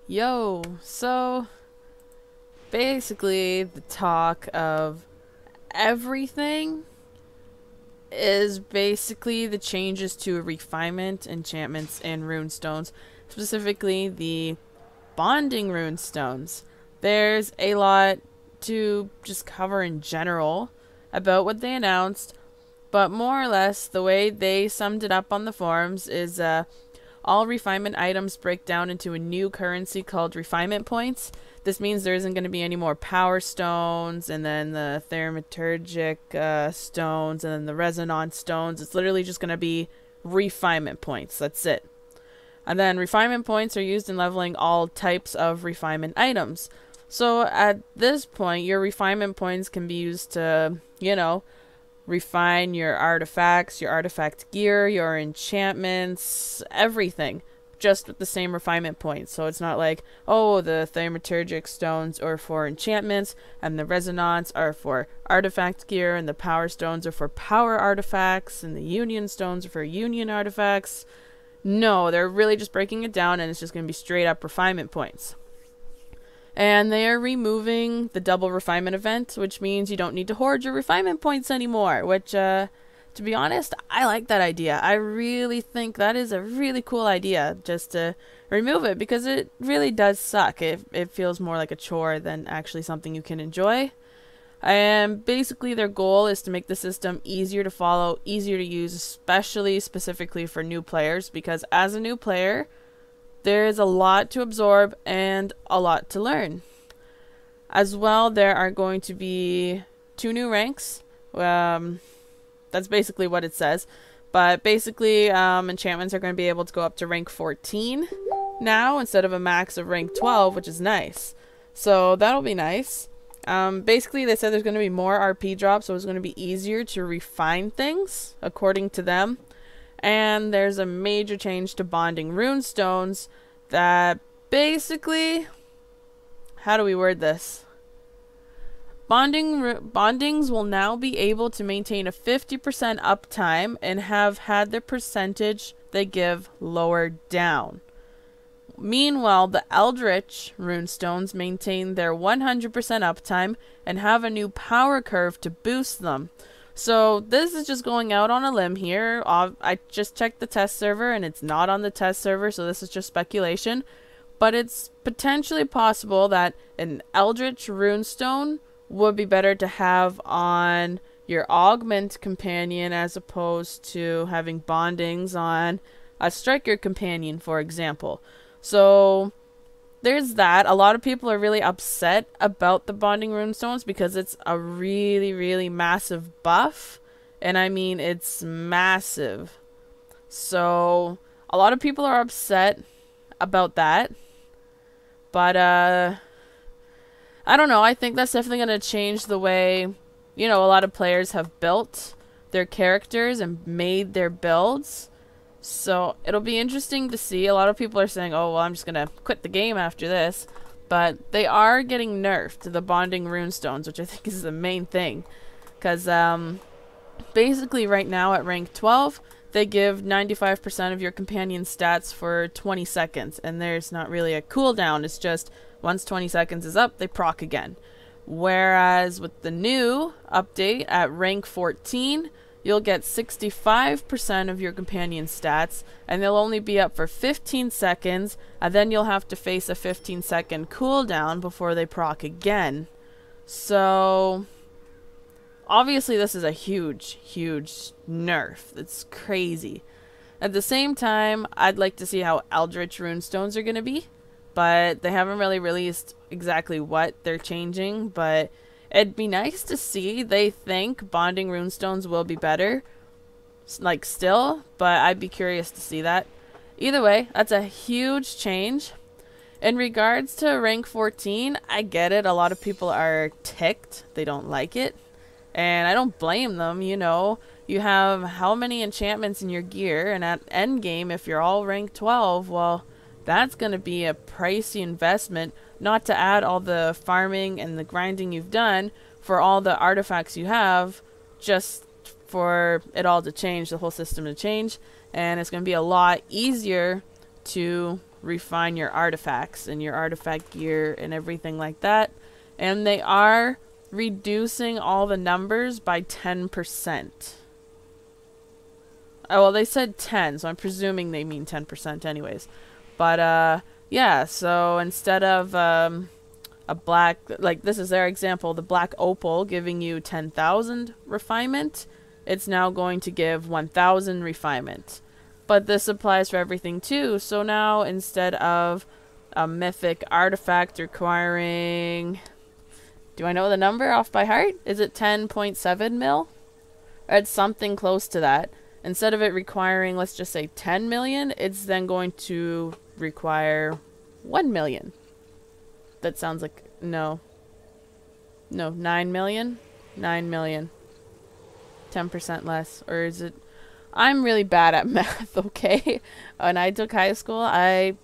Yo, so basically the talk of everything is basically the changes to refinement, enchantments, and runestones, specifically the bonding runestones. There's a lot to just cover in general about what they announced, but more or less the way they summed it up on the forums is all refinement items break down into a new currency called refinement points. This means there isn't going to be any more power stones and then the thaumaturgic stones and then the resonance stones. It's literally just going to be refinement points. That's it. And then refinement points are used in leveling all types of refinement items. So at this point, your refinement points can be used to, refine your artifacts, your artifact gear, your enchantments, everything, just with the same refinement points. So it's not like, oh, the thaumaturgic stones are for enchantments, and the resonance are for artifact gear, and the power stones are for power artifacts, and the union stones are for union artifacts. No, they're really just breaking it down, and it's just going to be straight up refinement points. And they are removing the double refinement event, which means you don't need to hoard your refinement points anymore, which, to be honest, I like that idea. I really think that is a really cool idea, just to remove it, because it really does suck. It feels more like a chore than actually something you can enjoy. And basically their goal is to make the system easier to follow, easier to use, specifically for new players, because as a new player, there is a lot to absorb and a lot to learn. As well, there are going to be 2 new ranks. That's basically what it says. But basically, enchantments are going to be able to go up to rank 14 now instead of a max of rank 12, which is nice. So that'll be nice. Basically, they said there's going to be more RP drops, so it's going to be easier to refine things, according to them. And there's a major change to bonding runestones that basically, how do we word this? Bondings will now be able to maintain a 50% uptime and have had the percentage they give lowered down. Meanwhile, the Eldritch runestones maintain their 100% uptime and have a new power curve to boost them. So this is just going out on a limb here. I just checked the test server and it's not on the test server, so this is just speculation. But it's potentially possible that an Eldritch runestone would be better to have on your augment companion as opposed to having bondings on a striker companion, for example. So there's that. A lot of people are really upset about the bonding runestones because it's a really, really massive buff. And I mean, it's massive. So a lot of people are upset about that. But, I don't know. I think that's definitely going to change the way, a lot of players have built their characters and made their builds. So it'll be interesting to see. A lot of people are saying, oh, well, I'm just going to quit the game after this. But they are getting nerfed, the bonding runestones, which I think is the main thing. Because basically right now at rank 12, they give 95% of your companion stats for 20 seconds. And there's not really a cooldown. It's just once 20 seconds is up, they proc again. Whereas with the new update at rank 14, you'll get 65% of your companion stats, and they'll only be up for 15 seconds, and then you'll have to face a 15-second cooldown before they proc again. So, obviously this is a huge, huge nerf. It's crazy. At the same time, I'd like to see how Eldritch runestones are going to be, but they haven't really released exactly what they're changing, but it'd be nice to see. They think bonding runestones will be better, still, but I'd be curious to see that. Either way, that's a huge change. In regards to rank 14, I get it. A lot of people are ticked. They don't like it. And I don't blame them, You have how many enchantments in your gear, and at endgame, if you're all rank 12, well, that's going to be a pricey investment, not to add all the farming and the grinding you've done for all the artifacts you have, just for it all to change, the whole system to change. And it's going to be a lot easier to refine your artifacts and your artifact gear and everything like that. And they are reducing all the numbers by 10%. Oh, well, they said 10, so I'm presuming they mean 10% anyways. But, yeah, so instead of a black, like this is their example, the black opal giving you 10,000 refinement, it's now going to give 1,000 refinement. But this applies for everything too, so now instead of a mythic artifact requiring, do I know the number off by heart? Is it 10.7 mil? Or it's something close to that. Instead of it requiring, let's just say 10 million, it's then going to require 1 million. That sounds like, no, 9 million? 9 million. 10% less. Or is it, I'm really bad at math, okay? When I took high school, I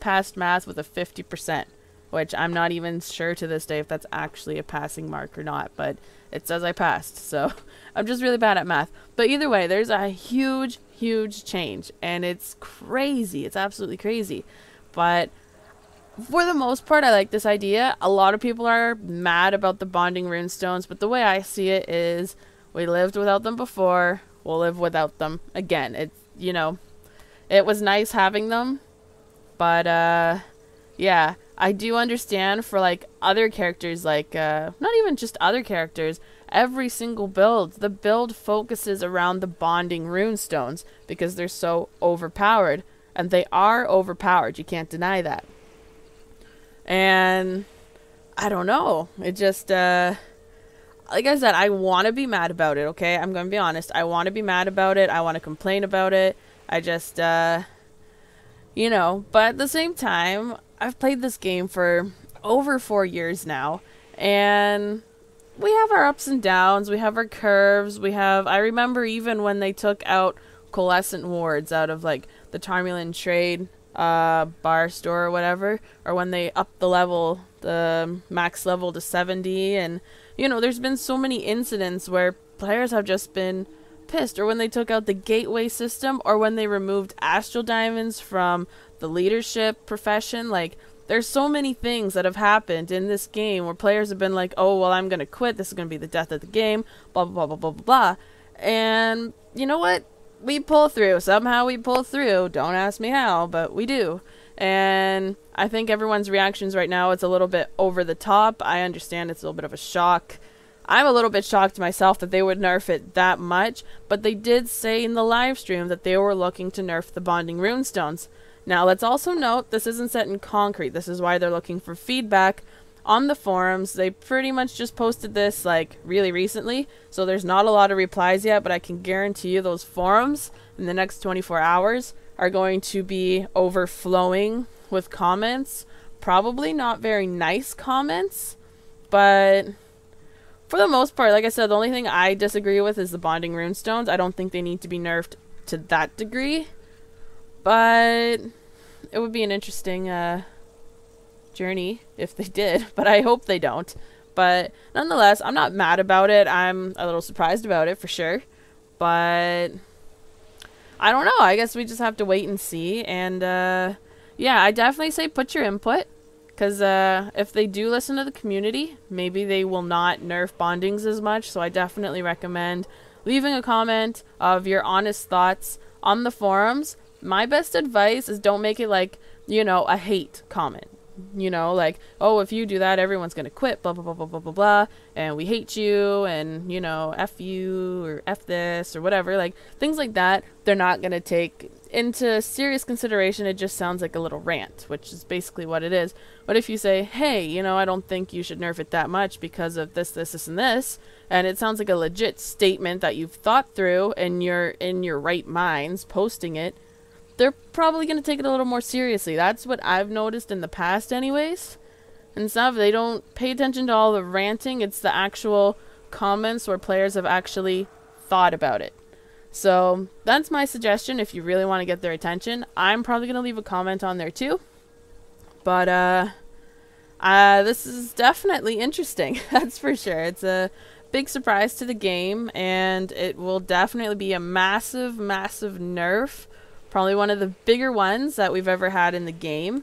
passed math with a 50%, which I'm not even sure to this day if that's actually a passing mark or not, but it says I passed, so I'm just really bad at math. But either way, there's a huge, huge change, and it's crazy. It's absolutely crazy. But for the most part, I like this idea. A lot of people are mad about the bonding runestones, but the way I see it is we lived without them before, we'll live without them again. It's, you know, it was nice having them, but yeah, I do understand for like other characters, like not even just other characters, every single build, the build focuses around the bonding runestones because they're so overpowered, and they are overpowered, you can't deny that. And I don't know, it just like I said, I want to be mad about it, okay? I'm going to be honest. I want to be mad about it. I want to complain about it. I just, you know, but at the same time, I've played this game for over 4 years now, and we have our ups and downs. We have our curves. We have, I remember even when they took out coalescent wards out of, like, the Tarmulan trade bar store or whatever, or when they upped the level, the max level to 70, and you know, there's been so many incidents where players have just been pissed, or when they took out the gateway system, or when they removed astral diamonds from the leadership profession. Like, there's so many things that have happened in this game where players have been like, oh, well, I'm gonna quit, this is gonna be the death of the game, blah blah blah blah blah blah. And you know what, we pull through. Somehow we pull through. Don't ask me how, but we do. And I think everyone's reactions right now, it's a little bit over the top. I understand it's a little bit of a shock. I'm a little bit shocked myself that they would nerf it that much, but they did say in the live stream that they were looking to nerf the bonding runestones. Now, let's also note, this isn't set in concrete. This is why they're looking for feedback on the forums. They pretty much just posted this, like, really recently, so there's not a lot of replies yet, but I can guarantee you those forums in the next 24 hours are going to be overflowing with comments. Probably not very nice comments, but for the most part, like I said, the only thing I disagree with is the bonding runestones. I don't think they need to be nerfed to that degree, but it would be an interesting journey if they did, but I hope they don't. But nonetheless, I'm not mad about it. I'm a little surprised about it for sure, but I don't know. I guess we just have to wait and see. And yeah, I definitely say put your input, because if they do listen to the community, maybe they will not nerf bondings as much. So I definitely recommend leaving a comment of your honest thoughts on the forums. My best advice is don't make it like, you know, a hate comment. You know, like, oh, if you do that, everyone's gonna quit, blah blah blah blah blah blah blah, and we hate you, and you know, F you, or F this, or whatever. Like, things like that, they're not gonna take into serious consideration. It just sounds like a little rant, which is basically what it is. But if you say, hey, you know, I don't think you should nerf it that much because of this, this, this, and this, and it sounds like a legit statement that you've thought through and you're in your right minds posting it, they're probably going to take it a little more seriously. That's what I've noticed in the past anyways. And stuff, they don't pay attention to all the ranting. It's the actual comments where players have actually thought about it. So that's my suggestion if you really want to get their attention. I'm probably going to leave a comment on there too. But this is definitely interesting. That's for sure. It's a big surprise to the game, and it will definitely be a massive, massive nerf Probably one of the bigger ones that we've ever had in the game.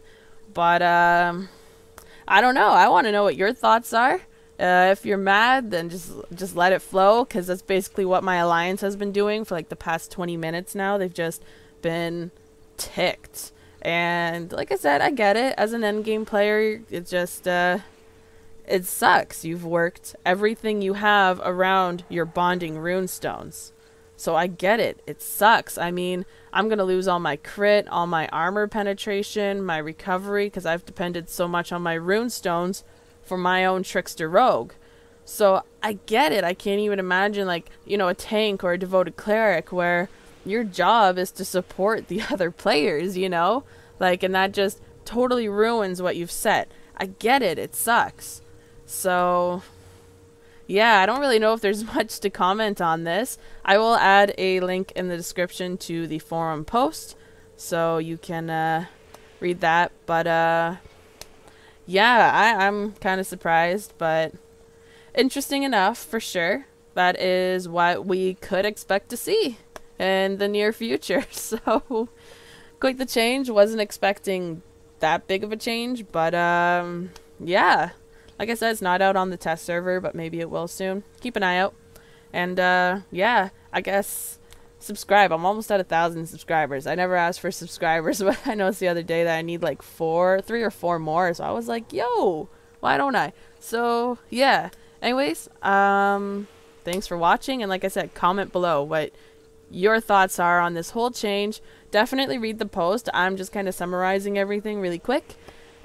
But I don't know. I want to know what your thoughts are. If you're mad, then just let it flow, because that's basically what my alliance has been doing for like the past 20 minutes now. They've just been ticked. And like I said, I get it. As an endgame player, it just it sucks. You've worked everything you have around your bonding runestones. So I get it. It sucks. I mean, I'm going to lose all my crit, all my armor penetration, my recovery, because I've depended so much on my runestones for my own trickster rogue. So I get it. I can't even imagine, like, you know, a tank or a devoted cleric where your job is to support the other players, you know? Like, and that just totally ruins what you've set. I get it. It sucks. So yeah, I don't really know if there's much to comment on this. I will add a link in the description to the forum post, so you can read that. But yeah, I'm kind of surprised, but interesting enough for sure. That is what we could expect to see in the near future. So quite the change. Wasn't expecting that big of a change, but yeah. Like I said, it's not out on the test server, but maybe it will soon. Keep an eye out. And yeah, I guess subscribe. I'm almost at 1,000 subscribers. I never asked for subscribers, but I noticed the other day that I need like 3 or 4 more. So I was like, yo, why don't I? So yeah. Anyways, thanks for watching. And like I said, comment below what your thoughts are on this whole change. Definitely read the post. I'm just kind of summarizing everything really quick.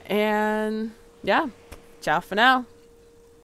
And yeah. Ciao for now.